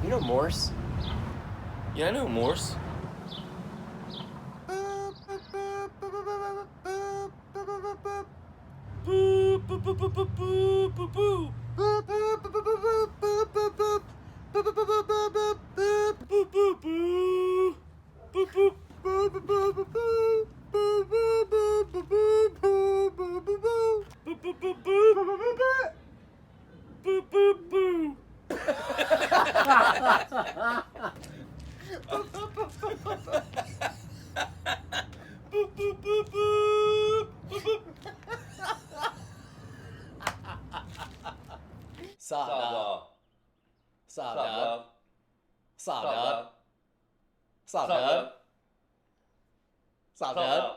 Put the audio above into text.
You know Morse? Yeah, I know Morse. Boo, boo, boo, boo, boo, boo, boo, boo. Boo, boo, boo. Boo, boo. Boo, boo, boo, boo. Boo, boo, boo. Boo, boo, boo, boo. Boo, boo. Sup, dog? Sup, Sup, dog? dog? Sup, Sup, dog? dog? Sup, Sup, dog? dog? Sup, Sup, dog? dog?